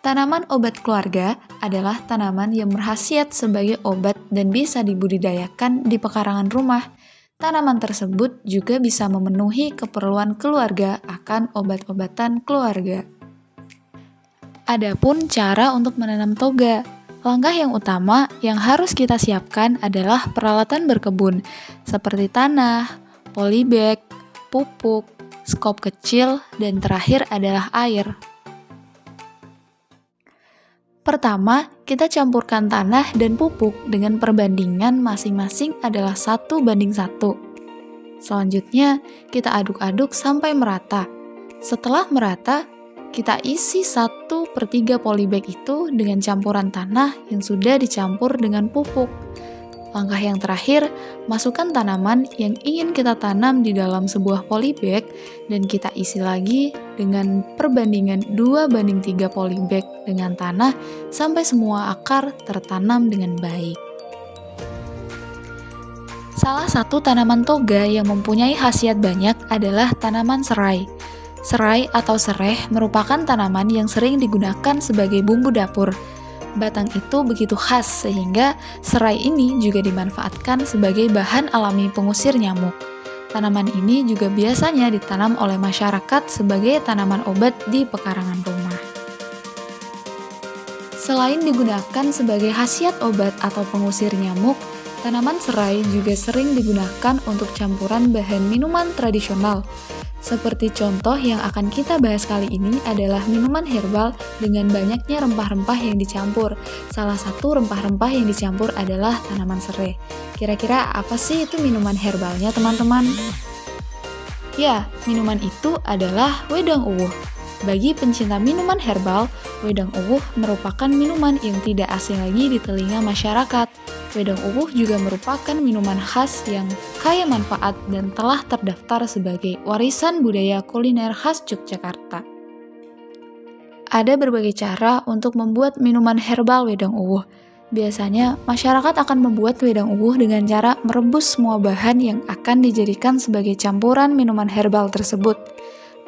Tanaman obat keluarga adalah tanaman yang berkhasiat sebagai obat dan bisa dibudidayakan di pekarangan rumah. Tanaman tersebut juga bisa memenuhi keperluan keluarga akan obat-obatan keluarga. Adapun cara untuk menanam toga. Langkah yang utama yang harus kita siapkan adalah peralatan berkebun, seperti tanah, polybag, pupuk, skop kecil, dan terakhir adalah air. Pertama, kita campurkan tanah dan pupuk dengan perbandingan masing-masing adalah 1:1. Selanjutnya, kita aduk-aduk sampai merata. Setelah merata, kita isi 1/3 polybag itu dengan campuran tanah yang sudah dicampur dengan pupuk. Langkah yang terakhir, masukkan tanaman yang ingin kita tanam di dalam sebuah polybag dan kita isi lagi dengan perbandingan 2:3 polybag dengan tanah sampai semua akar tertanam dengan baik. Salah satu tanaman toga yang mempunyai khasiat banyak adalah tanaman serai. Serai atau sereh merupakan tanaman yang sering digunakan sebagai bumbu dapur. Batang itu begitu khas sehingga serai ini juga dimanfaatkan sebagai bahan alami pengusir nyamuk. Tanaman ini juga biasanya ditanam oleh masyarakat sebagai tanaman obat di pekarangan rumah. Selain digunakan sebagai khasiat obat atau pengusir nyamuk, tanaman serai juga sering digunakan untuk campuran bahan minuman tradisional. Seperti contoh yang akan kita bahas kali ini adalah minuman herbal dengan banyaknya rempah-rempah yang dicampur. Salah satu rempah-rempah yang dicampur adalah tanaman serai. Kira-kira apa sih itu minuman herbalnya, teman-teman? Ya, minuman itu adalah wedang uwuh. Bagi pencinta minuman herbal, wedang uwuh merupakan minuman yang tidak asing lagi di telinga masyarakat. Wedang uwuh juga merupakan minuman khas yang kaya manfaat dan telah terdaftar sebagai warisan budaya kuliner khas Yogyakarta. Ada berbagai cara untuk membuat minuman herbal wedang uwuh. Biasanya, masyarakat akan membuat wedang uwuh dengan cara merebus semua bahan yang akan dijadikan sebagai campuran minuman herbal tersebut.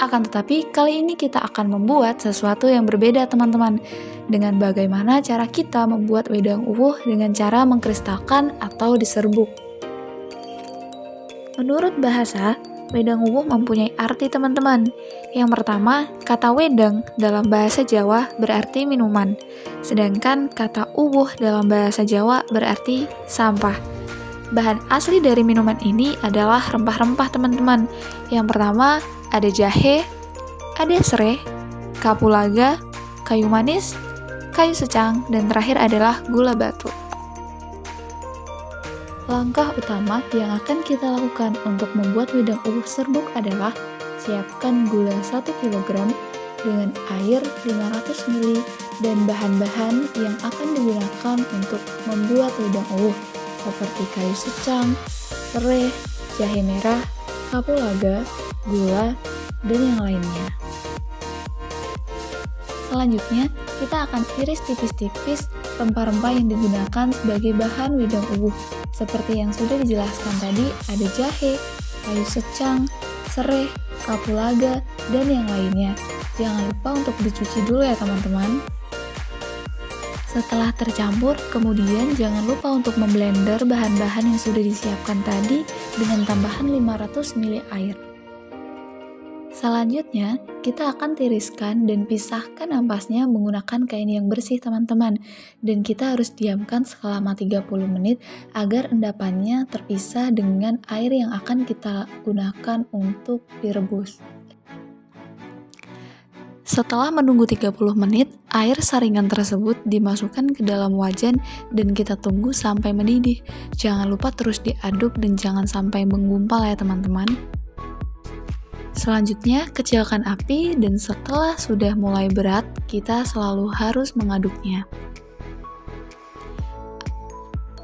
Akan tetapi, kali ini kita akan membuat sesuatu yang berbeda, teman-teman. Dengan bagaimana cara kita membuat wedang uwuh dengan cara mengkristalkan atau diserbuk. Menurut bahasa, wedang uwuh mempunyai arti, teman-teman. Yang pertama, kata wedang dalam bahasa Jawa berarti minuman. Sedangkan kata uwuh dalam bahasa Jawa berarti sampah. Bahan asli dari minuman ini adalah rempah-rempah, teman-teman. Yang pertama, ada jahe, ada serai, kapulaga, kayu manis, kayu secang, dan terakhir adalah gula batu. Langkah utama yang akan kita lakukan untuk membuat wedang uwuh serbuk adalah siapkan gula 1 kg dengan air 500 ml dan bahan-bahan yang akan digunakan untuk membuat wedang uwuh seperti kayu secang, serai, jahe merah, kapulaga, gula, dan yang lainnya. Selanjutnya, kita akan iris tipis-tipis rempah-rempah yang digunakan sebagai bahan wedang uwuh. Seperti yang sudah dijelaskan tadi, ada jahe, kayu secang, serai, kapulaga, dan yang lainnya. Jangan lupa untuk dicuci dulu ya, teman-teman. Setelah tercampur, kemudian jangan lupa untuk memblender bahan-bahan yang sudah disiapkan tadi dengan tambahan 500 ml air. Selanjutnya, kita akan tiriskan dan pisahkan ampasnya menggunakan kain yang bersih, teman-teman. Dan kita harus diamkan selama 30 menit agar endapannya terpisah dengan air yang akan kita gunakan untuk direbus. Setelah menunggu 30 menit, air saringan tersebut dimasukkan ke dalam wajan dan kita tunggu sampai mendidih. Jangan lupa terus diaduk dan jangan sampai menggumpal ya, teman-teman. Selanjutnya, kecilkan api dan setelah sudah mulai berat, kita selalu harus mengaduknya.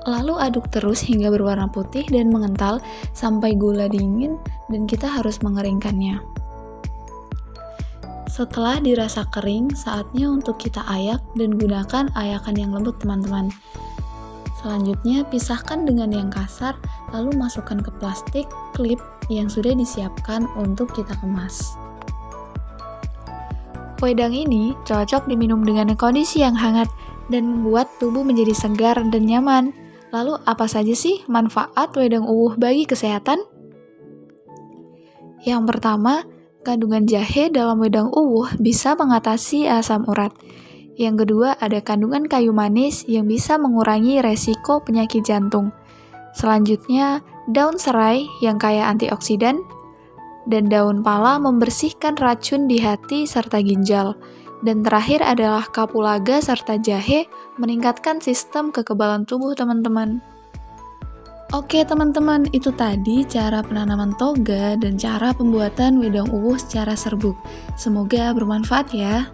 Lalu aduk terus hingga berwarna putih dan mengental sampai gula dingin dan kita harus mengeringkannya. Setelah dirasa kering, saatnya untuk kita ayak dan gunakan ayakan yang lembut, teman-teman. Selanjutnya, pisahkan dengan yang kasar, lalu masukkan ke plastik klip yang sudah disiapkan untuk kita kemas. Wedang ini cocok diminum dengan kondisi yang hangat dan membuat tubuh menjadi segar dan nyaman. Lalu apa saja sih manfaat wedang uwuh bagi kesehatan? Yang pertama, kandungan jahe dalam wedang uwuh bisa mengatasi asam urat. Yang kedua, ada kandungan kayu manis yang bisa mengurangi resiko penyakit jantung. Selanjutnya, daun serai yang kaya antioksidan, dan daun pala membersihkan racun di hati serta ginjal. Dan terakhir adalah kapulaga serta jahe meningkatkan sistem kekebalan tubuh teman-teman. Oke teman-teman, itu tadi cara penanaman toga dan cara pembuatan wedang uwuh secara serbuk. Semoga bermanfaat ya.